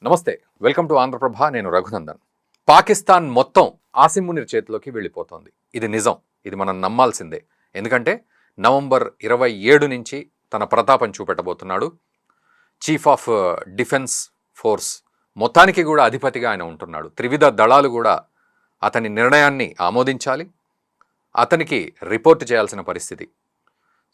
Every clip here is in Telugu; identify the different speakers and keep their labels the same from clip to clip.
Speaker 1: నమస్తే, వెల్కమ్ టు ఆంధ్రప్రభ. నేను రఘునందన్. పాకిస్తాన్ మొత్తం ఆసిమ్ మునీర్ చేతిలోకి వెళ్ళిపోతోంది. ఇది నిజం, ఇది మనం నమ్మాల్సిందే. ఎందుకంటే నవంబర్ 27 నుంచి తన ప్రతాపం చూపెట్టబోతున్నాడు. చీఫ్ ఆఫ్ డిఫెన్స్ ఫోర్స్ మొత్తానికి కూడా అధిపతిగా ఆయన ఉంటున్నాడు. త్రివిధ దళాలు కూడా అతని నిర్ణయాన్ని ఆమోదించాలి, అతనికి రిపోర్ట్ చేయాల్సిన పరిస్థితి.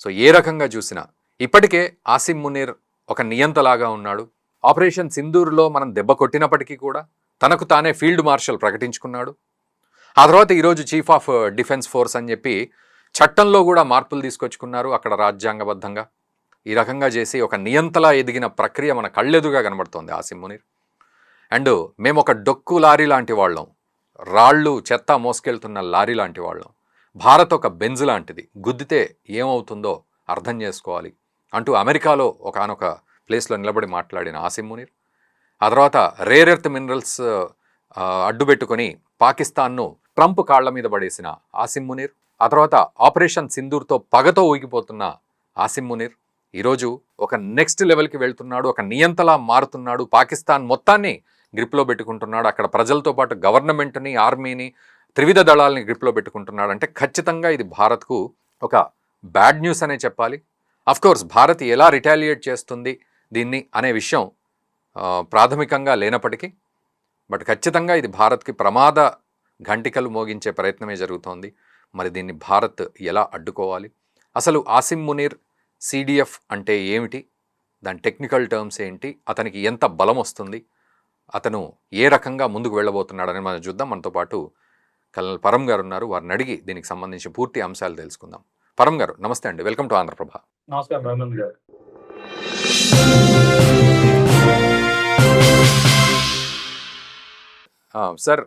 Speaker 1: సో ఏ రకంగా చూసినా ఇప్పటికే ఆసిమ్ మునీర్ ఒక నియంతలాగా ఉన్నాడు. ఆపరేషన్ సింధూర్లో మనం దెబ్బ కొట్టినప్పటికీ కూడా తనకు తానే ఫీల్డ్ మార్షల్ ప్రకటించుకున్నాడు. ఆ తర్వాత ఈరోజు చీఫ్ ఆఫ్ డిఫెన్స్ ఫోర్స్ అని చెప్పి చట్టంలో కూడా మార్పులు తీసుకొచ్చుకున్నారు అక్కడ రాజ్యాంగబద్ధంగా. ఈ రకంగా చేసి ఒక నియంతలా ఎదిగిన ప్రక్రియ మన కళ్ళెదురుగా కనబడుతోంది ఆసిమ్ మునీర్. అండ్ మేము ఒక డొక్కు లారీ లాంటి వాళ్ళం, రాళ్ళు చెత్త మోసుకెళ్తున్న లారీ లాంటి వాళ్ళం, భారత్ ఒక బెంజ్ లాంటిది, గుద్దితే ఏమవుతుందో అర్థం చేసుకోవాలి అంటూ అమెరికాలో ఒకనొక ప్లేస్లో నిలబడి మాట్లాడిన ఆసిమ్ మునీర్, ఆ తర్వాత రేర్ ఎర్త్ మినరల్స్ అడ్డుపెట్టుకొని పాకిస్తాన్ను ట్రంప్ కాళ్ల మీద పడేసిన ఆసిమ్ మునీర్, ఆ తర్వాత ఆపరేషన్ సింధూర్తో పగతో ఊగిపోతున్న ఆసిమ్ మునీర్ ఈరోజు ఒక నెక్స్ట్ లెవెల్కి వెళ్తున్నాడు. ఒక నియంతలా మారుతున్నాడు. పాకిస్తాన్ మొత్తాన్ని గ్రిప్లో పెట్టుకుంటున్నాడు. అక్కడ ప్రజలతో పాటు గవర్నమెంట్ని, ఆర్మీని, త్రివిధ దళాలని గ్రిప్లో పెట్టుకుంటున్నాడు. అంటే ఖచ్చితంగా ఇది భారత్కు ఒక బ్యాడ్ న్యూస్ అనే చెప్పాలి. అఫ్కోర్స్ భారత్ ఎలా రిటాలియేట్ చేస్తుంది దీన్ని అనే విషయం ప్రాథమికంగా లేనప్పటికీ, బట్ ఖచ్చితంగా ఇది భారత్కి ప్రమాద ఘంటికలు మోగించే ప్రయత్నమే జరుగుతోంది. మరి దీన్ని భారత్ ఎలా అడ్డుకోవాలి? అసలు ఆసిమ్ మునీర్ సిడిఎఫ్ అంటే ఏమిటి? దాని టెక్నికల్ టర్మ్స్ ఏంటి? అతనికి ఎంత బలం వస్తుంది? అతను ఏ రకంగా ముందుకు వెళ్ళబోతున్నాడని మనం చూద్దాం. మనతో పాటు కల్నల్ పరం గారు ఉన్నారు. వారిని అడిగి దీనికి సంబంధించి పూర్తి అంశాలు తెలుసుకుందాం. పరం గారు నమస్తే అండి, వెల్కమ్ టు ఆంధ్రప్రభ.
Speaker 2: నమస్కారం రఘునందన్ గారు.
Speaker 1: సార్,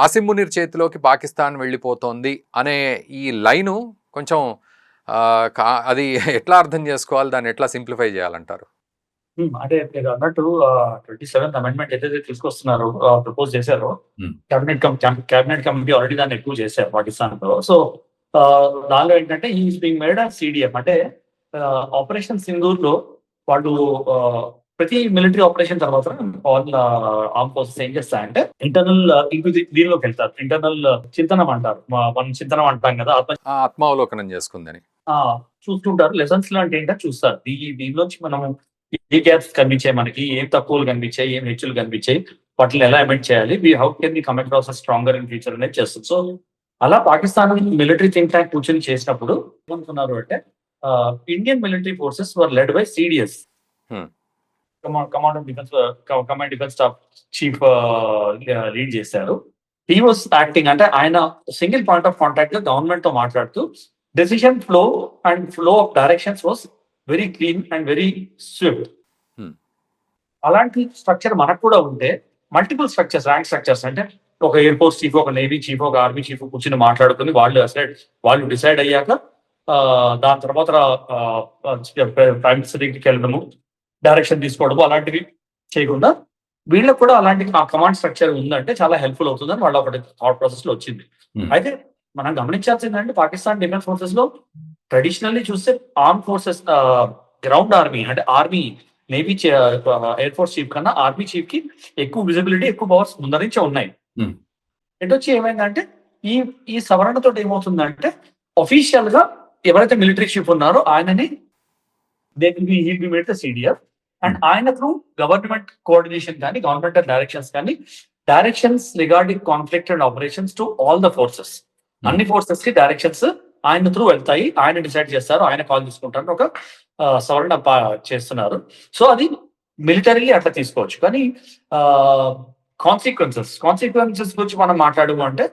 Speaker 1: ఆసిమ్ మునీర్ చేతిలోకి పాకిస్తాన్ వెళ్ళిపోతోంది అనే ఈ లైను కొంచెం అది ఎట్లా అర్థం చేసుకోవాలి, దాన్ని ఎట్లా సింప్లిఫై చేయాలంటారు?
Speaker 2: అంటే మీరు అన్నట్టు 27th అమెండ్మెంట్ ఏదైతే తీసుకొస్తున్నారో, ప్రపోజ్ చేశారో, క్యాబినెట్ కమిటీ ఆల్రెడీ దాన్ని ఎక్కువ చేశారు పాకిస్తాన్ లో. సో దానిలో ఏంటంటే ఈస్ బీయింగ్ మేడ్ సిడిఎఫ్ అంటే ఆపరేషన్ సింధూర్ లో వాళ్ళు ప్రతి మిలిటరీ ఆపరేషన్ తర్వాత వాళ్ళ ఆర్మ్ ఫోర్సెస్ ఏం చేస్తాయంటే ఇంటర్నల్ దీనిలోకి వెళ్తారు. ఇంటర్నల్ చింతనం అంటారు, మనం చింతనం అంటాం కదా,
Speaker 1: ఆత్మావలోకనం చేసుకుందని
Speaker 2: చూస్తుంటారు. లెసన్స్ లాంటి ఏంటంటే చూస్తారు. దీనిలోంచి మనం ఏ గ్యాప్స్ కనిపించాయి, మనకి ఏం తక్కువలు కనిపించాయి, ఏం హెచ్చులు కనిపించాయి, వాటిని ఎలా అమెండ్ చేయాలి, how can we come across stronger in future అనేది చేస్తుంది. సో అలా పాకిస్తాన్ మిలిటరీ థింక్ ట్యాంక్ కూర్చొని చేసినప్పుడు ఏమనుకున్నారు అంటే Indian military forces were led by CDS, command defence staff chief lead చేశారు. హీ వాస్ యాక్టింగ్ అంటే ఆయన సింగిల్ పాయింట్ ఆఫ్ కాంటాక్ట్ గా గవర్నమెంట్ తో మాట్లాడుతూ decision flow and flow of directions was very clean and very Swift. అలాంటి స్ట్రక్చర్ మనకు కూడా ఉంటే మల్టిపుల్ స్ట్రక్చర్స్, ర్యాంక్ స్ట్రక్చర్స్ అంటే ఒక ఎయిర్ ఫోర్స్ చీఫ్, ఒక నేవీ చీఫ్, ఒక ఆర్మీ చీఫ్ కూర్చొని మాట్లాడుకుని వాళ్ళు డిసైడ్ అయ్యాక దాని తర్వాత ప్రైమ్ మినిస్టర్ దగ్గరికి వెళ్ళడము, డైరెక్షన్ తీసుకోవడము అలాంటివి చేయకుండా వీళ్ళకి కూడా అలాంటి కమాండ్ స్ట్రక్చర్ ఉందంటే చాలా హెల్ప్ఫుల్ అవుతుందని వాళ్ళ ఒకటి థాట్ ప్రాసెస్ లో వచ్చింది. అయితే మనం గమనించాల్సిందంటే పాకిస్తాన్ డిఫెన్స్ ఫోర్సెస్ లో ట్రెడిషనల్లీ చూస్తే ఆర్మ్ ఫోర్సెస్, గ్రౌండ్ ఆర్మీ అంటే army, navy, air force chief కన్నా ఆర్మీ చీఫ్ కి ఎక్కువ విజిబిలిటీ, ఎక్కువ పవర్స్ ముందర నుంచే ఉన్నాయి. ఎటొచ్చి ఏమైందంటే ఈ సవరణతో ఏమవుతుందంటే అఫీషియల్ గా ఎవరైతే మిలిటరీ చీఫ్ ఉన్నారో ఆయనని సిడిఎఫ్ అండ్ ఆయన త్రూ గవర్నమెంట్ కోఆర్డినేషన్ కానీ, గవర్నమెంటల్ డైరెక్షన్స్ కానీ, directions regarding conflict and operations to all the forces, అన్ని ఫోర్సెస్ కి డైరెక్షన్స్ ఆయన త్రూ వెళ్తాయి, ఆయన డిసైడ్ చేస్తారు, ఆయన కాల్ తీసుకుంటారు, ఒక సవరణ చేస్తున్నారు. సో అది మిలిటరీలీ అట్లా తీసుకోవచ్చు. కానీ కాన్సిక్వెన్సెస్ గురించి మనం మాట్లాడము అంటే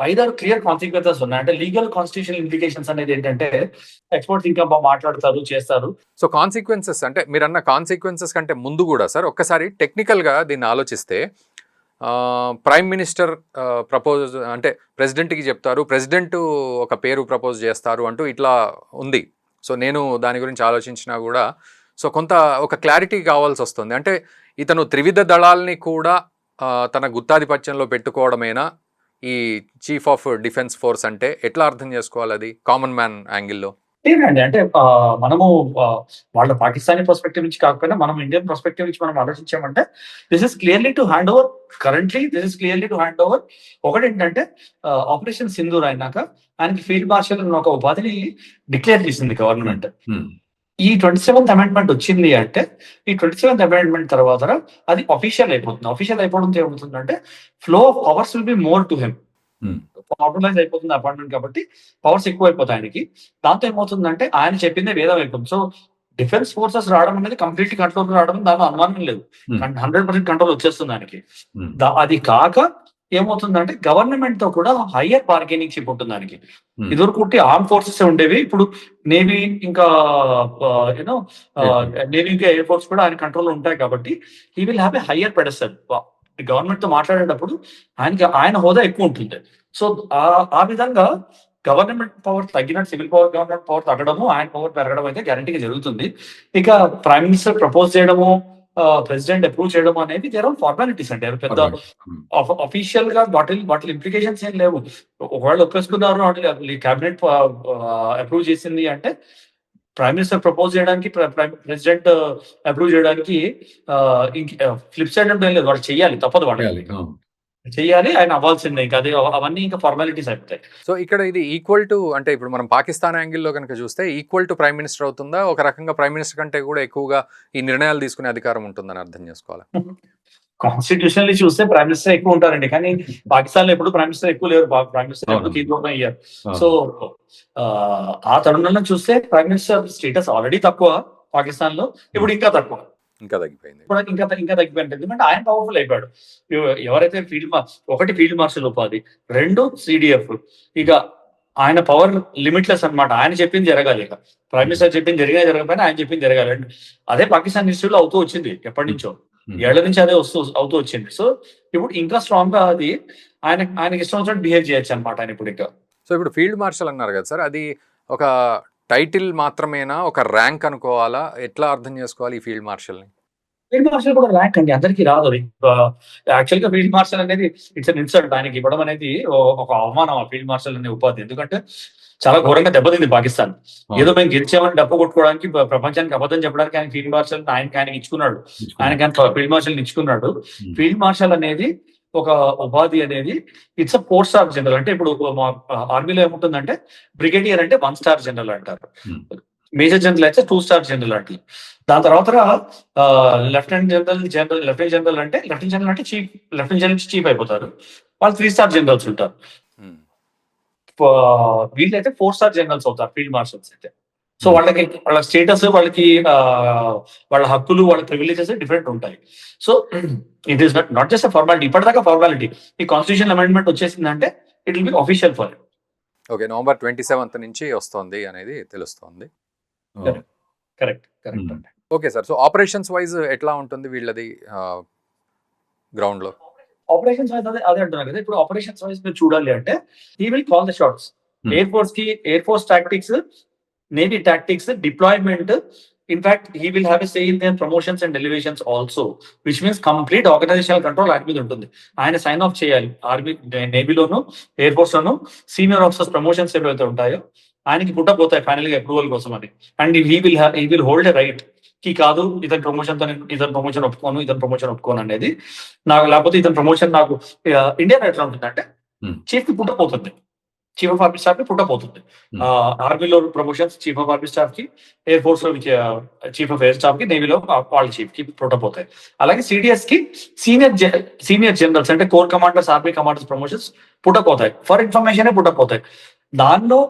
Speaker 2: 5-6 క్లియర్ కాన్సిక్వెన్సెస్ ఉన్నాయి. అంటే లీగల్ కాన్స్టిట్యూషనల్ ఇంప్లికేషన్స్ అనేది ఏంటంటే ఎక్స్పోర్ట్స్ ఇంకా మాట్లాడతారు, చేస్తారు.
Speaker 1: సో కాన్సిక్వెన్సెస్ అంటే మీరన్న కాన్సిక్వెన్సెస్ కంటే ముందు కూడా సార్ ఒక్కసారి టెక్నికల్గా దీన్ని ఆలోచిస్తే, ప్రైమ్ మినిస్టర్ ప్రపోజ్ అంటే ప్రెసిడెంట్కి చెప్తారు, ప్రెసిడెంట్ ఒక పేరు ప్రపోజ్ చేస్తారు అంటూ ఇట్లా ఉంది. సో నేను దాని గురించి ఆలోచించినా కూడా సో కొంత ఒక క్లారిటీ కావాల్సి వస్తుంది. అంటే ఇతను త్రివిధ దళాలని కూడా తన గుత్తాధిపత్యంలో పెట్టుకోవడమేనా ఈ చీఫ్ ఆఫ్ డిఫెన్స్ ఫోర్స్ అంటే? ఎట్లా అర్థం చేసుకోవాలి అది కామన్ మ్యాన్ యాంగిల్లో?
Speaker 2: లేదండి. అంటే మనము వాళ్ళ పాకిస్తానీ పర్స్పెక్టివ్ నుంచి కాకపోయినా మనం ఇండియన్ పర్స్పెక్టివ్ నుంచి మనం ఆలోచించామంటే this is clearly to hand over currently this is clearly to hand over. ఒకటేంటంటే ఆపరేషన్ సింధూర్ అయినాక ఆయనకి ఫీల్డ్ మార్షల్ అన్న ఒక ఉపాధిని డిక్లేర్ చేసింది గవర్నమెంట్. ఈ 27th అమెండ్మెంట్ వచ్చింది అంటే ఈ 27th అమెండ్మెంట్ తర్వాత అది అఫీషియల్ అయిపోతుంది. అఫీషియల్ అయిపోవడంతో ఏమవుతుందంటే flow of powers will be more to him. Organise అయిపోతుంది అపార్ట్మెంట్ కాబట్టి పవర్స్ ఎక్కువ అయిపోతాయి ఆయనకి. దాంతో ఏమవుతుందంటే ఆయన చెప్పిందే వేదం అయిపోతుంది. సో డిఫెన్స్ ఫోర్సెస్ రావడం అనేది కంప్లీట్ కంట్రోల్ రావడం దానిలో అనుమానం లేదు. 100% కంట్రోల్ వచ్చేస్తుంది ఆయనకి. అది కాక ఏమవుతుందంటే గవర్నమెంట్ తో కూడా హయ్యర్ బార్గెనింగ్ చిప్ ఉంటుంది దానికి. ఇదివరకు ఆర్మ్ ఫోర్సెస్ ఉండేవి, ఇప్పుడు నేవీ ఇంకా యూనో నేవీ ఇంకా ఎయిర్ ఫోర్స్ కూడా ఆయన కంట్రోల్ ఉంటాయి కాబట్టి he will have a higher pedestal. Government తో మాట్లాడేటప్పుడు ఆయన హోదా ఎక్కువ ఉంటుంది. సో ఆ విధంగా గవర్నమెంట్ పవర్ తగ్గినట్టు సివిల్ పవర్ గవర్నమెంట్ పవర్ తగ్గడము, ఆయన పవర్ పెరగడం అయితే గ్యారంటీగా జరుగుతుంది. ఇక ప్రైమ్ మినిస్టర్ ప్రపోజ్ చేయడము, ప్రెసిడెంట్ అప్రూవ్ చేయడం అనేది దేర్ ఆర్ ఫార్మాలిటీస్ అంటే పెద్ద అఫీషియల్ గా వాటి ఇంప్లికేషన్స్ ఏం లేవు. ఒకవేళ ఒప్పేసుకున్నారు క్యాబినెట్ అప్రూవ్ చేసింది అంటే ప్రైమ్ మినిస్టర్ ప్రపోజ్ చేయడానికి ప్రెసిడెంట్ అప్రూవ్ చేయడానికి ఫ్లిప్ సైడ్ అంటే లేదు, వాళ్ళు చెయ్యాలి, తప్పదు, వాళ్ళు చెయ్యాలి, ఆయన అవ్వాల్సిందే. ఇంకా అది అవన్నీ ఇంకా ఫార్మాలిటీస్ అయిపోతాయి.
Speaker 1: సో ఇక్కడ ఇది ఈక్వల్ టు అంటే ఇప్పుడు మనం పాకిస్తాన్ యాంగిల్లో కనుక చూస్తే ఈక్వల్ టు ప్రైమ్ మినిస్టర్ అవుతుందా, ఒక రకంగా ప్రైమ్ మినిస్టర్ కంటే కూడా ఎక్కువగా ఈ నిర్ణయాలు తీసుకునే అధికారం ఉంటుందని అర్థం చేసుకోవాలి?
Speaker 2: కాన్స్టిట్యూషనల్లీ చూస్తే ప్రైమ్ మినిస్టర్ ఎక్కువ ఉంటారండి, కానీ పాకిస్తాన్ లో ఎప్పుడు ప్రైమ్ మినిస్టర్ ఎక్కువ లేరు. ప్రైమ్ మినిస్టర్ ఎప్పుడు తీసుకోవడం అయ్యారు. సో ఆ తరుణంలో చూస్తే ప్రైమ్ మినిస్టర్ స్టేటస్ ఆల్రెడీ తక్కువ పాకిస్తాన్ లో, ఇప్పుడు ఇంకా తక్కువ,
Speaker 1: ఇంకా తగ్గిపోయింది.
Speaker 2: ఇంకా తగ్గిపోయింది. ఎందుకంటే ఆయన పవర్ఫుల్ అయిపోయాడు. ఎవరైతే ఒకటి ఫీల్డ్ మార్షల్ ఉపాధి, 2 CDF. ఇక ఆయన పవర్ లిమిట్లెస్ అన్నమాట. ఆయన చెప్పింది జరగాలి. ఇక ప్రైమ్ మినిస్టర్ చెప్పింది జరగకపోయినా ఆయన చెప్పింది జరగాలి. అదే పాకిస్తాన్ హిస్టరీలో అవుతూ వచ్చింది, ఎప్పటి నుంచో, ఏళ్ల నుంచి అదే అవుతూ వచ్చింది. సో ఇప్పుడు ఇంకా స్ట్రాంగ్ గా అది ఆయనకి ఇష్టం వచ్చినట్టు బిహేవ్ చేయొచ్చు అనమాట ఆయన ఇప్పుడు ఇంకా.
Speaker 1: సో ఇప్పుడు ఫీల్డ్ మార్షల్ అన్నారు కదా సార్, అది ఒక టైటిల్ మాత్రమేనా, ఒక ర్యాంక్ అనుకోవాలా, ఎట్లా అర్థం చేసుకోవాలి ఈ ఫీల్డ్ మార్షల్ని?
Speaker 2: ఫీల్డ్ మార్షల్ కూడా ర్యాంక్ అండి, అందరికీ రాదు. యాక్చువల్ గా ఫీల్డ్ మార్షల్ అనేది ఇట్స్ అన్ ఇన్సల్ట్. ఆయనకి ఇవ్వడం అనేది ఒక అవమానం ఆ ఫీల్డ్ మార్షల్ అనే ఉపాధి. ఎందుకంటే చాలా ఘోరంగా దెబ్బతింది పాకిస్తాన్. ఏదో మేము గెలిచామని డబ్బు కొట్టుకోవడానికి, ప్రపంచానికి అబద్ధం చెప్పడానికి ఆయన ఫీల్డ్ మార్షల్ ఆయనకి ఇచ్చుకున్నాడు. ఫీల్డ్ మార్షల్ ఇచ్చుకున్నాడు. ఫీల్డ్ మార్షల్ అనేది ఒక ఉపాధి అనేది ఇట్స్ అ 4 స్టార్ జనరల్. అంటే ఇప్పుడు ఆర్మీలో ఏముంటుందంటే బ్రిగేడియర్ అంటే 1 స్టార్ జనరల్ అంటారు, మేజర్ జనరల్ అయితే 2 స్టార్ జనరల్ అంటే. దాని తర్వాత లెఫ్టినెంట్ జనరల్ అంటే చీఫ్ అయిపోతారు. వాళ్ళు 3 స్టార్ జనరల్స్ ఉంటారు. వీళ్ళైతే 4 స్టార్ జనరల్స్ అవుతారు ఫీల్డ్ మార్షల్స్ అయితే. సో వాళ్ళ స్టేటస్, వాళ్ళ హక్కులు, వాళ్ళ ప్రివిలేజెస్ డిఫరెంట్ ఉంటాయి. So it is not just a formality. ఇప్పటిదాకా ఫార్మాలిటీ. ఈ కాన్స్టిట్యూషన్ అమెండ్మెంట్ వచ్చేసిందంటే it will be official for it.
Speaker 1: Okay, November 27th నుంచి వస్తుంది అనేది తెలుస్తోంది.
Speaker 2: Correct.
Speaker 1: Okay sir, so operations wise ఎట్లా ఉంటుంది వీళ్ళది గ్రౌండ్ లో?
Speaker 2: ఆపరేషన్స్ వైజ్ అదే అంటున్నారు కదా. ఇప్పుడు ఆపరేషన్స్ వైజ్ మీరు చూడాలి అంటే he will call the shots. Air force tactics, navy tactics, deployment. In fact he will have a say in their promotions and elevations also, which means complete organisational control ఆయన మీద ఉంటుంది. ఆయన సైన్ ఆఫ్ చేయాలి. ఆర్మీ, నేవీలోను, ఎయిర్ ఫోర్స్ లోను సీనియర్ ఆఫీసర్స్ ప్రమోషన్స్ ఏవైతే ఉంటాయో ఆయనకి పుట్టబోతాయి ఫైనల్ గా అప్రూవల్ కోసం అని. And he will hold a right కి కాదు ఇతని ప్రమోషన్ ఒప్పుకోను అనేది నాకు, లేకపోతే ఇతని ప్రమోషన్ నాకు. ఇండియా ఎట్లా ఉంటుందంటే చీఫ్ కి పుట్టపోతుంది, చీఫ్ ఆఫ్ ఆర్మీ స్టాఫ్ కి పుట్టపోతుంది. ఆర్మీలో promotions chief of army staff కి, ఎయిర్ ఫోర్స్ లో చీఫ్ ఆఫ్ ఎయిర్ స్టాఫ్ కి, నేవీలో వాళ్ళ చీఫ్ కి పుట్టపోతాయి. అలాగే CDS కి సీనియర్ జనరల్స్ అంటే core commanders, army commanders promotions పుట్టపోతాయి. ఫర్ ఇన్ఫర్మేషన్ పుట్టపోతాయి. దానిలో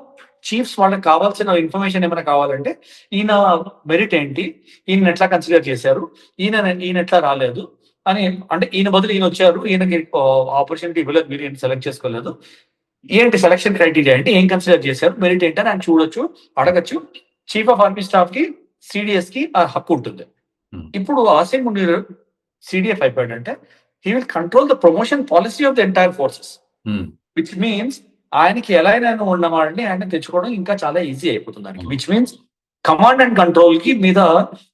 Speaker 2: చీఫ్స్ వాళ్ళకి కావాల్సిన ఇన్ఫర్మేషన్ ఏమైనా కావాలంటే ఈయన మెరిట్ ఏంటి, ఈయన ఎట్లా కన్సిడర్ చేశారు, ఈయన ఎట్లా రాలేదు అని, అంటే ఈయన బదులు ఈయన వచ్చారు, ఈయనకి ఆపర్చునిటీ ఇవ్వలేదు, మీరు ఈయన సెలెక్ట్ చేసుకోలేదు, ఏంటి సెలక్షన్ క్రైటీరియా ఏంటి, ఏం కన్సిడర్ చేశారు, మెరిట్ ఏంటి అని ఆయన చూడొచ్చు, అడగచ్చు. చీఫ్ ఆఫ్ ఆర్మీ స్టాఫ్ కి, CDS కి ఆ హక్కు ఉంటుంది. ఇప్పుడు ఆసిమ్ మునీర్ CDF అయిపోయాడంటే he will control the promotion policy of the entire forces, which means ఆయనకి ఎలా అయినా ఉన్నవాడిని ఆయన తెచ్చుకోవడం ఇంకా చాలా ఈజీ అయిపోతుంది ఆయనకి. Which means command and control కి మీద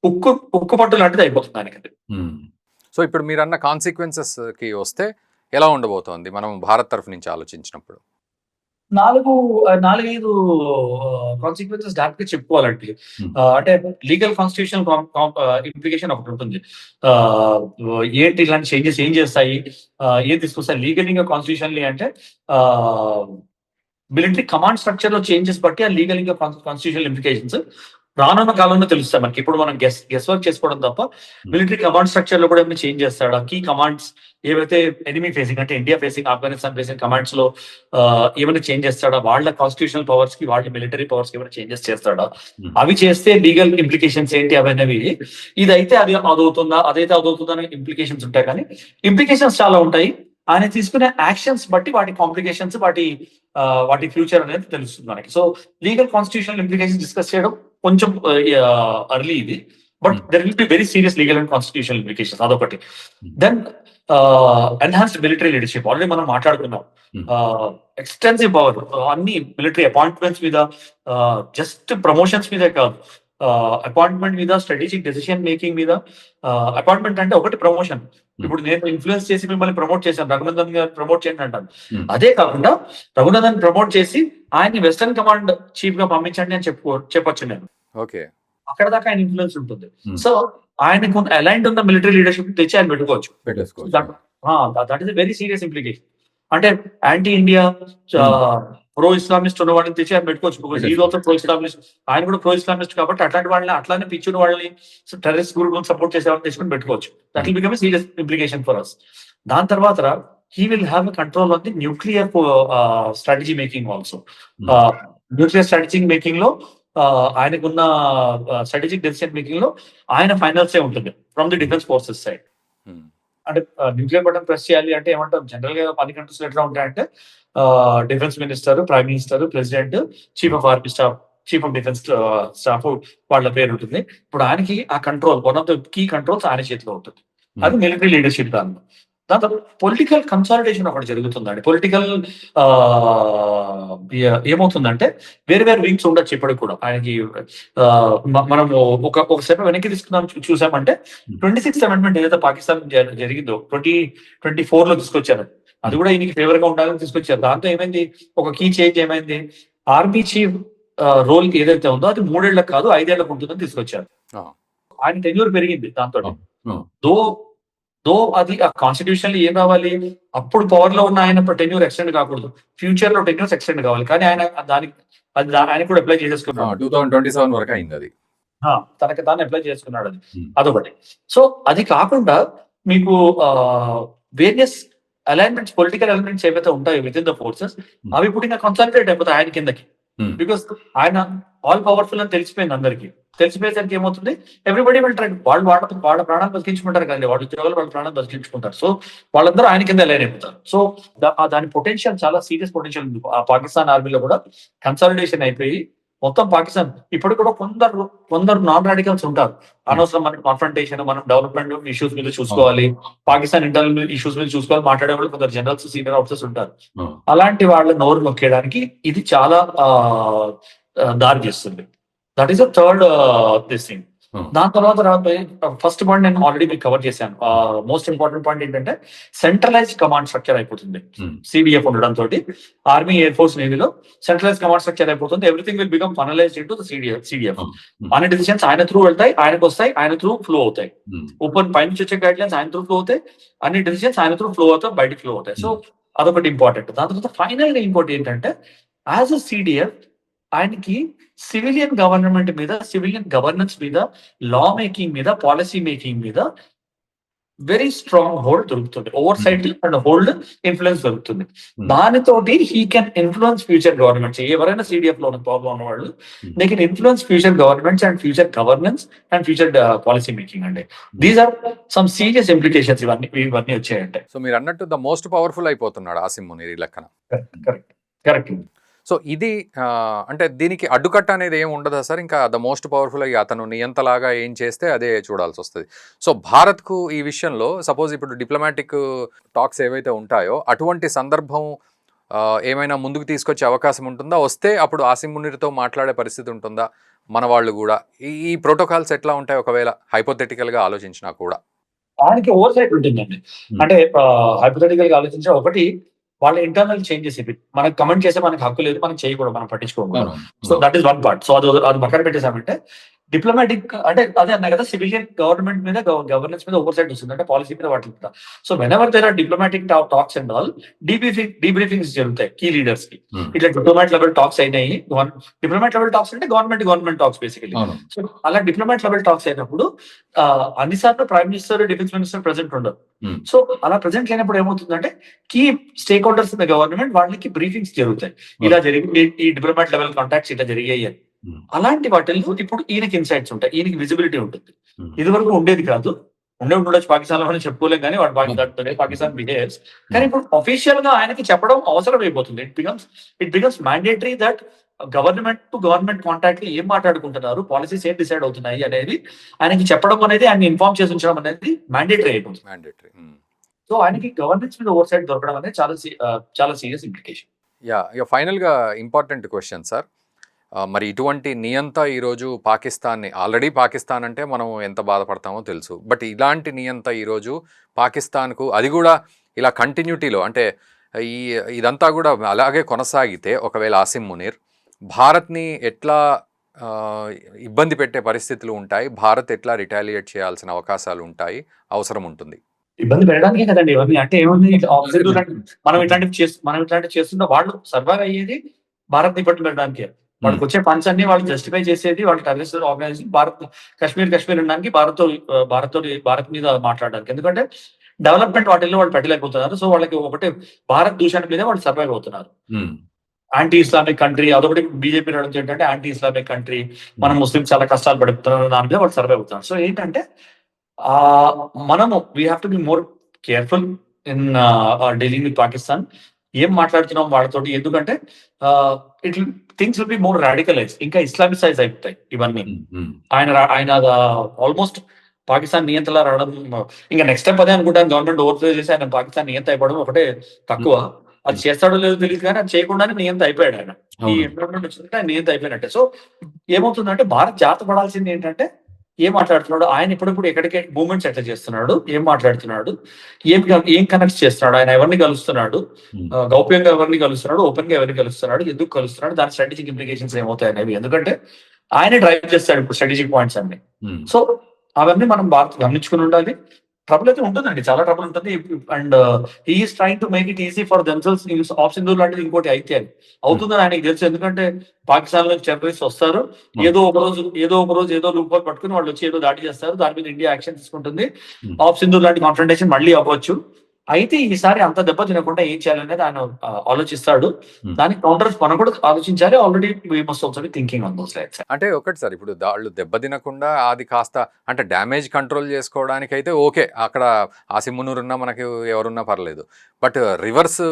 Speaker 2: ఉక్కు పట్టు లాంటిది అయిపోతుంది ఆయనకి.
Speaker 1: సో ఇప్పుడు మీరు అన్న కాన్సిక్వెన్సెస్ కి వస్తే ఎలా ఉండబోతోంది మనం భారత్ తరఫు నుంచి ఆలోచించినప్పుడు?
Speaker 2: నాలుగైదు కాన్సిక్వెన్సెస్ డైరెక్ట్ గా చెప్పుకోవాలండి. అంటే లీగల్ కాన్స్టిట్యూషనల్ ఇంప్లికేషన్ ఒకటి ఉంటుంది. ఏంటి ఇలాంటి చేంజెస్ ఏం చేస్తాయి, ఏం తీసుకొస్తాయి లీగల్ కాన్స్టిట్యూషన్లీ అంటే మిలిటరీ కమాండ్ స్ట్రక్చర్ లో చేంజెస్ బట్టి ఆ లీగల్ ఇంకా కాన్స్టిట్యూషనల్ ఇంప్లికేషన్స్ రానున్న కాలంలో తెలుస్తాయి మనకి. ఇప్పుడు మనం గెస్ వర్క్ చేసుకోవడం తప్ప మిలిటరీ కమాండ్ స్ట్రక్చర్ లో కూడా ఏమైనా చేంజ్ చేస్తాడా, కీ కమాండ్స్ ఏవైతే ఎనిమీ ఫేసింగ్ అంటే India facing, Afghanistan facing commands లో ఏమైనా చేంజ్ చేస్తాడా, వాళ్ళ కాన్స్టిట్యూషనల్ పవర్స్ కి వాళ్ళ మిలిటరీ పవర్స్ కి ఏమైనా చేంజెస్ చేస్తాడా, అవి చేస్తే లీగల్ ఇంప్లికేషన్స్ ఏంటి అవన్నీ. ఇదైతే అదైతే అదవుతుందా అనే ఇంప్లికేషన్స్ ఉంటాయి, కానీ ఇంప్లికేషన్స్ చాలా ఉంటాయి. ఆయన తీసుకునే యాక్షన్స్ బట్టి వాటి కాంప్లికేషన్స్, వాటి ఫ్యూచర్ అనేది తెలుస్తుంది మనకి. So legal constitutional implications discuss చేయడం కొంచెం అర్లీ ఇది, but there will be very serious legal and constitutional implications, అదొకటి. Then enhanced military leadership already మనం మాట్లాడుకున్నాం. ఎక్స్టెన్సివ్ పవర్ అన్ని మిలిటరీ అపాయింట్మెంట్స్ మీద, జస్ట్ ప్రమోషన్స్ మీదే కాదు, అపాయింట్మెంట్ మీద, స్ట్రాటజిక్ డెసిషన్ మేకింగ్ మీద. అపాయింట్మెంట్ అంటే ఒకటి ప్రమోషన్, ఇప్పుడు నేను ఇన్ఫ్లుయెన్స్ చేసి మిమ్మల్ని ప్రమోట్ చేశాను, రఘునందన్ గారు ప్రమోట్ చేయండి అంటాను. అదే కాకుండా రఘునందన్ ప్రమోట్ చేసి ఆయన్ని వెస్టర్న్ కమాండ్ చీఫ్ గా పంపించండి అని చెప్పొచ్చు నేను.
Speaker 1: ఓకే,
Speaker 2: అక్కడ దాకా ఆయన ఇన్ఫ్లుయెన్స్ ఉంటుంది. సో ఆయనకు అలైన్డ్ ఉన్న మిలిటరీ లీడర్షిప్ తెచ్చి ఆయన పెట్టుకోవచ్చు. That is very serious implication. అంటే యాంటీ ఇండియా, ప్రో ఇస్లామిస్ట్ ఉన్న వాళ్ళని తెచ్చి ఆయన పెట్టుకోవచ్చు. బికాస్ ఈ రోజు ప్రో ఇస్లామిస్ట్, ఆయన కూడా ప్రో ఇస్లామిస్ట్ కాబట్టి అట్లాంటి వాళ్ళని, అట్లానే పిచ్చిన వాళ్ళని, టెర్రరిస్ట్ గ్రూప్ సపోర్ట్ చేసే వాళ్ళని తెచ్చుకొని పెట్టుకోవచ్చు. That will become serious implication for us. దాని తర్వాత he will have a control on the nuclear strategy making also. Nuclear strategy making లో ఆయనకున్న స్ట్రాటజిక్ డెసిషన్ మేకింగ్ లో ఆయన ఫైనల్సే ఉంటుంది from the defence forces side. అంటే న్యూక్లియర్ బటన్ ప్రెస్ చేయాలి అంటే ఏమంటారు, జనరల్ గా 10 కంట్రీస్ ఎట్లా ఉంటాయంటే defence minister, prime minister, president, chief of army staff, chief of defence staff వాళ్ళ పేరు ఉంటుంది. ఇప్పుడు ఆయనకి ఆ control, one of the key controls ఆయన చేతిలో ఉంటుంది. అది మిలిటరీ లీడర్షిప్. దాంతో పొలిటికల్ కన్సాలిడేషన్ ఒకటి జరుగుతుందండి. పొలిటికల్ ఏమవుతుందంటే వేరే వేరే వింగ్స్ ఉండొచ్చు ఇప్పటికి కూడా ఆయనకి. మనము ఒక స్టెప్ వెనక్కి తీసుకుందాం చూసామంటే 26th అమెండ్మెంట్ ఏదైతే పాకిస్తాన్ జరిగిందో 2024 లో తీసుకొచ్చారు, అది కూడా ఈయనకి ఫేవర్ గా ఉండాలని తీసుకొచ్చారు. దాంతో ఏమైంది, ఒక కీ చేంజ్ ఏమైంది, ఆర్మీ చీఫ్ రోల్ ఏదైతే ఉందో అది 3 ఏళ్లకు కాదు 5 ఏళ్లకు ఉంటుందని తీసుకొచ్చారు. ఆయన టెన్యూర్ పెరిగింది దాంతో. దో అది ఆ కాన్స్టిట్యూషన్ ఏం రావాలి, అప్పుడు పవర్ లో ఉన్న ఆయన టెన్యూర్ ఎక్స్టెండ్ కాకూడదు, ఫ్యూచర్ లో టెన్యూర్స్ ఎక్స్టెండ్ కావాలి. కానీ ఆయన ఆయన కూడా అప్లై చేసేసుకున్నాడు.
Speaker 1: 2027 వరకు అయింది అది,
Speaker 2: తనకి తాను అప్లై చేసుకున్నాడు. అదొకటి. సో అది కాకుండా మీకు వేరియస్ అలైన్మెంట్స్, పొలిటికల్ అలైన్మెంట్స్ ఏవైతే ఉంటాయో విత్ ఇన్ ద ఫోర్సెస్, అవి ఇప్పుడు ఇంకా కన్సాలిడేట్ అయిపోతాయి ఆయన కిందకి. బికాస్ ఆయన ఆల్ పవర్ఫుల్ అని తెలిసిపోయింది అందరికి. తెలిసిపోయేసరికి ఏమవుతుంది, ఎవ్రీబడి విల్ ట్రై, వాళ్ళ ప్రాణాలు బతికించుకుంటారు కదండి, వాళ్ళ ఉద్యోగాలు వాళ్ళ ప్రాణాలు బతికించుకుంటారు. సో వాళ్ళందరూ ఆయన కింద లైన్ అయిపోతారు. సో దాని పొటెన్షియల్ చాలా సీరియస్ పొటెన్షియల్ ఉంది. ఆ పాకిస్తాన్ ఆర్మీలో కూడా కన్సాలిడేషన్ అయిపోయి మొత్తం పాకిస్తాన్ ఇప్పుడు కూడా కొందరు నాన్ రాడికల్స్ ఉంటారు. అనవసరం మనకి కాన్ఫ్రంటేషన్, మనం డెవలప్మెంట్ ఇష్యూస్ మీద చూసుకోవాలి, పాకిస్తాన్ ఇంటర్నల్ ఇష్యూస్ మీద చూసుకోవాలి మాట్లాడే వాళ్ళు కొందరు జనరల్స్, సీనియర్ ఆఫీసర్స్ ఉంటారు. అలాంటి వాళ్ళ నోరు నొక్కేయడానికి ఇది చాలా దారి చేస్తుంది. That is third this thing. దాని తర్వాత ఫస్ట్ పాయింట్ నేను ఆల్రెడీ మీకు కవర్ చేశాను. మోస్ట్ ఇంపార్టెంట్ పాయింట్ ఏంటంటే సెంట్రలైజ్డ్ కమాండ్ స్ట్రక్చర్ అయిపోతుంది. సిబిఎఫ్ ఉండడం తోటి ఆర్మీ, ఎయిర్ ఫోర్స్, నేవీలో సెంట్రలైజ్ కమాండ్ స్ట్రక్చర్ అయిపోతుంది. Everything will become funnelized into the CDF. అన్ని డిసిషన్స్ ఆయన త్రూ వెళ్తాయి, ఆయనకు వస్తాయి, ఆయన త్రూ ఫ్లో అవుతాయి. ఓపెన్ పై నుంచి వచ్చే గైడ్ లైన్స్ ఆయన త్రూ ఫ్లో అవుతాయి, అన్ని డిసిషన్స్ ఆయన త్రూ ఫ్లో అవుతాయి, బయటకు ఫ్లో అవుతాయి. సో అదొకటి ఇంపార్టెంట్. దాని తర్వాత ఫైనల్ గా ఇంకోటి ఏంటంటే యాజ్ అ సిడిఎఫ్ ఆయనకి సివిలియన్ గవర్నమెంట్ మీద, సివిలియన్ గవర్నెన్స్ మీద, లా మేకింగ్ మీద, పాలసీ మేకింగ్ మీద వెరీ స్ట్రాంగ్ హోల్డ్ దొరుకుతుంది. Oversight and hold influence దొరుకుతుంది. దానితోటి he can influence future governments. ఎవరైనా సిడిఎఫ్ లో ప్రాబ్లం ఉన్న వాళ్ళు they can influence future governments and future governance and future policy making అండి. These are some serious implications ఇవన్నీ వచ్చాయంటే.
Speaker 1: సో మీరు అన్నట్టు ద మోస్ట్ పవర్ఫుల్ అయిపోతున్నాడు ఆసిమ్ మునీర్ ఈ లెక్కన.
Speaker 2: కరెక్ట్.
Speaker 1: సో ఇది అంటే దీనికి అడ్డుకట్ట అనేది ఏమి ఉండదా సార్? ఇంకా ద మోస్ట్ పవర్ఫుల్ అయ్యి అతను నియంతలాగా ఏం చేస్తే అదే చూడాల్సి వస్తుంది. సో భారత్కు ఈ విషయంలో సపోజ్ ఇప్పుడు డిప్లొమాటిక్ టాక్స్ ఏవైతే ఉంటాయో అటువంటి సందర్భం ఏమైనా ముందుకు తీసుకొచ్చే అవకాశం ఉంటుందా? వస్తే అప్పుడు ఆసిమ్ మునీర్తో మాట్లాడే పరిస్థితి ఉంటుందా? మన వాళ్ళు కూడా ఈ ప్రోటోకాల్స్ ఎట్లా ఉంటాయి ఒకవేళ హైపోథెటికల్ గా ఆలోచించినా కూడా?
Speaker 2: ఆయనకి ఓవర్ సైట్ ఉంటుందండి. అంటే హైపోథెటికల్ గా ఆలోచించా ఒకటి, వాళ్ళ ఇంటర్నల్ చేంజెస్ ఇవి. మనకు కమెంట్ చేసే మనకు హక్కు లేదు, మనం చేయకూడదు, మనం పట్టించుకోకూడదు.
Speaker 3: అవును.
Speaker 2: So that is one part. So అది పక్కన పెట్టేసామంటే డిప్లొమాటిక్ అంటే అదే అన్నా కదా, సివిలియన్ గవర్నమెంట్ మీద గవర్నెన్స్ మీద ఓవర్ సైట్ వస్తుంది, అంటే పాలసీ మీద వాటి మీద. So whenever there are diplomatic talks and all, debriefings జరుగుతాయి కీ లీడర్స్ కి.
Speaker 3: Hmm.
Speaker 2: ఇట్లా డిప్లొమాట్ లెవెల్ టాక్స్ అయినాయి. డిప్లొమాట్ లెవెల్ టాక్స్ అంటే గవర్నమెంట్ టాక్స్ బేసికలీ.
Speaker 3: అవును.
Speaker 2: సో అలా డిప్లొమాట్ లెవెల్ టాక్స్ అయినప్పుడు అన్నిసార్లు prime minister, defence minister present ఉండరు.
Speaker 3: Hmm.
Speaker 2: సో అలా ప్రెసెంట్ లేనప్పుడు ఏమవుతుందంటే key stakeholders in the government వాళ్ళకి బ్రీఫింగ్స్ జరుగుతాయి. ఇలా జరిగింది, ఈ డిప్లొమాట్ లెవెల్ కాంటాక్ట్స్ ఇట్లా జరిగాయి అని.
Speaker 3: Hmm.
Speaker 2: అలాంటి వాటిల్లో ఇప్పుడు ఈయనకి ఇన్సైట్స్ ఉంటాయి, ఈయనకి విజిబిలిటీ ఉంటుంది.
Speaker 3: Hmm.
Speaker 2: ఇది వరకు ఉండేది కాదు. ఉండొచ్చు పాకిస్తాన్ లో చెప్పుకోలేం కానీ వాడు పాకిస్తాన్ బిహేవ్స్. కానీ ఇప్పుడు అఫీషియల్ గా ఆయనకి చెప్పడం అవసరం అయిపోతుంది. It becomes mandatory that government to government contact ఏం మాట్లాడుకుంటున్నారు, పాలసీస్ ఏం డిసైడ్ అవుతున్నాయి అనేది ఆయనకి చెప్పడం అనేది, ఆయన ఇన్ఫార్మ్ చేసి ఉంచడం అనేది మ్యాండేటరీ అయిపోతుంది.
Speaker 1: మ్యాండేటరీ.
Speaker 2: సో ఆయనకి గవర్నెన్స్ మీద ఓవర్ సైడ్ దొరకడం అనేది చాలా సీరియస్ ఇంప్లికేషన్.
Speaker 1: ఇక ఫైనల్గా ఇంపార్టెంట్ క్వశ్చన్ సార్. మరి ఇటువంటి నియంత ఈరోజు పాకిస్తాన్ని, ఆల్రెడీ పాకిస్తాన్ అంటే మనం ఎంత బాధపడతామో తెలుసు, బట్ ఇలాంటి నియంత ఈరోజు పాకిస్తాన్కు, అది కూడా ఇలా కంటిన్యూటీలో అంటే ఇదంతా కూడా అలాగే కొనసాగితే, ఒకవేళ ఆసిమ్ మునీర్ భారత్ని ఎట్లా ఇబ్బంది పెట్టే పరిస్థితులు ఉంటాయి, భారత్ ఎట్లా రిటాలియేట్ చేయాల్సిన అవకాశాలు ఉంటాయి, అవసరం ఉంటుంది.
Speaker 2: ఇబ్బంది పెట్టడానికే కదండి ఇవన్నీ. అంటే ఏముంది, మనం ఇట్లాంటివి చేస్తున్న వాళ్ళు సర్వైవ్ అయ్యేది భారత్ ని పట్టు పెట్టడానికే. వాళ్ళకి వచ్చే ఫండ్స్ అన్ని వాళ్ళు జస్టిఫై చేసేది వాళ్ళు టెర్రరిస్ట్ ఆర్గనైజేషన్ కాశ్మీర్ ఉండడానికి, భారత్ మీద మాట్లాడడానికి. ఎందుకంటే డెవలప్మెంట్ వాటిల్లో వాళ్ళు పెట్టలేకపోతున్నారు. సో వాళ్ళకి ఒకటే భారత్ దూషణ మీద వాళ్ళు సర్వైవ్ అవుతున్నారు. యాంటీ ఇస్లామిక్ కంట్రీ, అదొకటి బీజేపీ నడుస్తుంది ఏంటంటే యాంటీ ఇస్లామిక్ కంట్రీ, మన ముస్లిమ్స్ చాలా కష్టాలు పడుతున్నారు, దాని మీద వాళ్ళు సర్వైవ్ అవుతున్నారు. సో ఏంటంటే మనము we have to be more careful in dealing with Pakistan. ఏం మాట్లాడుతున్నాం వాళ్ళతోటి, ఎందుకంటే things will be more radicalise, ఇంకా ఇస్లామిసైజ్ అయిపోతాయి ఇవన్నీ. ఆయన ఆల్మోస్ట్ పాకిస్తాన్ నియంత్రణ రావడం, ఇంకా నెక్స్ట్ స్టెప్ అదే అనుకుంటాను, గవర్నమెంట్ ఓవర్ చేసి ఆయన పాకిస్తాన్ నియంత అయిపోవడం ఒకటే తక్కువ. అది చేస్తాడో లేదో తెలియదు కానీ అది చేయకుండానే నియంత అయిపోయాడు ఆయన. ఈ ఎన్విరాన్మెంట్ వచ్చిందంటే ఆయన నియంత అయిపోయినట్టే. సో ఏమవుతుందంటే భారత్ జాగ్రత్త పడాల్సింది ఏంటంటే ఏం మాట్లాడుతున్నాడు ఆయన, ఇప్పుడిప్పుడు ఎక్కడికి మూవ్మెంట్స్ ఎట్లా చేస్తున్నాడు, ఏం మాట్లాడుతున్నాడు, ఏం కనెక్ట్ చేస్తున్నాడు, ఆయన ఎవరిని కలుస్తున్నాడు, గౌప్యంగా ఎవరిని కలుస్తున్నాడు, ఓపెన్ గా ఎవరిని కలుస్తున్నాడు, ఎందుకు కలుస్తున్నాడు, దాని స్ట్రాటజిక్ ఇంప్లికేషన్స్ ఏమవుతాయి అనేవి. ఎందుకంటే ఆయనే డ్రైవ్ చేస్తాడు ఇప్పుడు స్ట్రాటజిక్ పాయింట్స్ అన్ని. సో అవన్నీ మనం భారత్ గమనించుకుని ఉండాలి. ట్రబుల్ అయితే ఉంటుందండి, చాలా ట్రబుల్ ఉంటుంది. And he's trying to make it easy for themselves. Of Sindoor లాంటిది ఇంకోటి అయితే అని అవుతుందని ఆయనకి తెలుసు. ఎందుకంటే పాకిస్తాన్ లో టెర్రరిస్ట్ వస్తారు, ఏదో ఒక రోజు ఏదో లూప్ హోల్ పట్టుకుని వాళ్ళు వచ్చి ఏదో దాడి చేస్తారు, దాని మీద ఇండియా యాక్షన్ తీసుకుంటుంది, ఆఫ్ సింధూర్ లాంటి కాన్ఫ్రంటేషన్ మళ్ళీ అవ్వచ్చు. అయితే ఈసారి అంత దెబ్బ తినకుండా ఏం చేయాలనేది ఆయన ఆలోచిస్తాడు. దానికి కౌంటర్స్ మనం కూడా ఆలోచించాలి. Already we must also be thinking on those lines.
Speaker 1: అంటే ఒకటి సార్, ఇప్పుడు వాళ్ళు దెబ్బ తినకుండా అది కాస్త అంటే డ్యామేజ్ కంట్రోల్ చేసుకోవడానికి అయితే ఓకే, అక్కడ ఆసిమ్ మునీర్ ఉన్నా మనకి ఎవరున్నా పర్లేదు. బట్ రివర్స్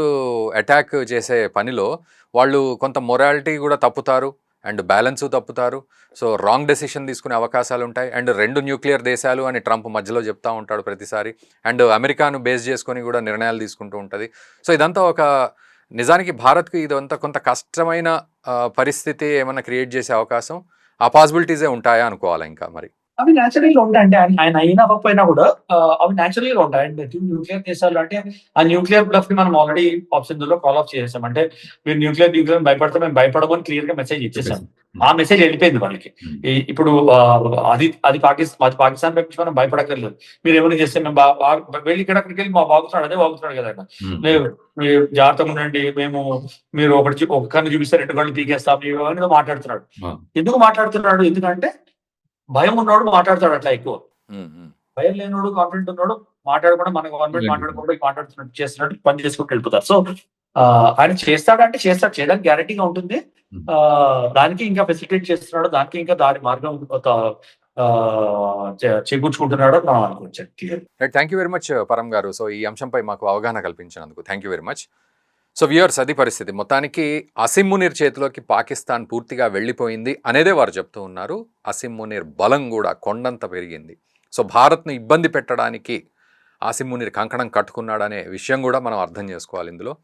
Speaker 1: అటాక్ చేసే పనిలో వాళ్ళు కొంత మొరాలిటీ కూడా తప్పుతారు అండ్ బ్యాలెన్స్ తప్పుతారు. సో రాంగ్ డెసిషన్ తీసుకునే అవకాశాలు ఉంటాయి. అండ్ 2 న్యూక్లియర్ దేశాలు అని ట్రంప్ మధ్యలో చెప్తా ఉంటాడు ప్రతిసారి. అండ్ అమెరికాను బేస్ చేసుకొని కూడా నిర్ణయాలు తీసుకుంటూ ఉంటుంది. సో ఇదంతా ఒక నిజానికి భారత్కు ఇదంతా కొంత కష్టమైన పరిస్థితి ఏమైనా క్రియేట్ చేసే అవకాశం, ఆ పాసిబిలిటీసే ఉంటాయా అనుకోవాలా ఇంకా మరి?
Speaker 2: అవి న్యాచురల్ గా ఉంటాయండి. ఆయన అయినా అవ్వకపోయినా కూడా అవి న్యాచురల్ గా ఉంటాయి. అండ్ న్యూక్లియర్ దేశాలు అంటే ఆ న్యూక్లియర్ బ్లఫ్ ని మనం ఆల్రెడీ ఆప్షన్ లో కాల్ ఆఫ్ చేసాం. అంటే మీరు న్యూక్లియర్ భయపడితే మేము భయపడమని క్లియర్ గా మెసేజ్ ఇచ్చేసాం. ఆ మెసేజ్ వెళ్ళిపోయింది వాళ్ళకి. ఇప్పుడు అది పాకిస్తాన్ వైపు మనం భయపడక్కర్లేదు. మీరు ఏమైనా చేస్తే మేము వెళ్ళి ఇక్కడికి వెళ్ళి మా బాగుతున్నాడు, అదే బాగుతున్నాడు కదా, లేదు మీరు జాగ్రత్తగా ఉండండి, మీరు ఒక కన్ను చూపిస్తే 2 కళ్ళు పీకేస్తాం అని మాట్లాడుతున్నాడు. ఎందుకు మాట్లాడుతున్నాడు? ఎందుకంటే భయం ఉన్నోడు మాట్లాడతాడు అట్లా ఎక్కువ. భయం లేనోడు, కాన్ఫిడెంట్ ఉన్నోడు మాట్లాడకుండా మన గవర్నమెంట్ మాట్లాడుతున్నట్టు చేస్తున్నట్టు పని చేసుకుంటూ వెళ్ళిపోతారు. సో ఆయన చేస్తాడంటే చేస్తాడు, చేయడానికి గ్యారంటీగా ఉంటుంది. దానికి ఇంకా ఫెసిలిటేట్ చేస్తున్నాడు, దానికి ఇంకా దాని మార్గం చేకూర్చుకుంటున్నాడు అని మనం అనుకోవచ్చు.
Speaker 1: థ్యాంక్ యూ వెరీ మచ్ పరం గారు. సో ఈ అంశంపై మాకు అవగాహన కల్పించినందుకు thank you very much. So viewers, అది పరిస్థితి. మొత్తానికి ఆసిమ్ మునీర్ చేతిలోకి పాకిస్తాన్ పూర్తిగా వెళ్ళిపోయింది అనేదే వారు చెప్తూ ఉన్నారు. ఆసిమ్ మునీర్ బలం కూడా కొండంత పెరిగింది. సో భారత్ను ఇబ్బంది పెట్టడానికి ఆసిమ్ మునీర్ కంకణం కట్టుకున్నాడనే విషయం కూడా మనం అర్థం చేసుకోవాలి. ఇందులో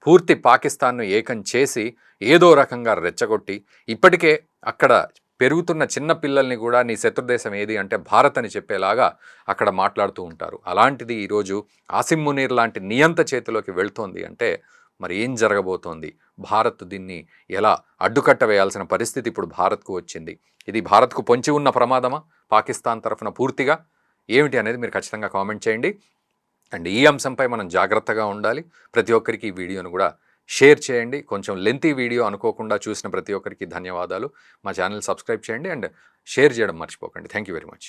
Speaker 1: పూర్తి పాకిస్తాన్ను ఏకం చేసి ఏదో రకంగా రెచ్చగొట్టి, ఇప్పటికే అక్కడ పెరుగుతున్న చిన్న పిల్లల్ని కూడా నీ శత్రుదేశం ఏది అంటే భారత్ అని చెప్పేలాగా అక్కడ మాట్లాడుతూ ఉంటారు. అలాంటిది ఈరోజు ఆసిమ్ మునీర్ లాంటి నియంత చేతిలోకి వెళ్తోంది అంటే మరి ఏం జరగబోతోంది, భారత్ దీన్ని ఎలా అడ్డుకట్ట వేయాల్సిన పరిస్థితి ఇప్పుడు భారత్కు వచ్చింది, ఇది భారత్కు పొంచి ఉన్న ప్రమాదమా పాకిస్తాన్ తరఫున పూర్తిగా, ఏమిటి అనేది మీరు ఖచ్చితంగా కామెంట్ చేయండి. అండ్ ఈ అంశంపై మనం జాగ్రత్తగా ఉండాలి. ప్రతి ఒక్కరికి ఈ వీడియోను కూడా షేర్ చేయండి. కొంచెం లెంతీ వీడియో అనుకోకుండా చూసిన ప్రతి ఒక్కరికి ధన్యవాదాలు. మా ఛానల్ సబ్స్క్రైబ్ చేయండి అండ్ షేర్ చేయడం మర్చిపోకండి. Thank you very much.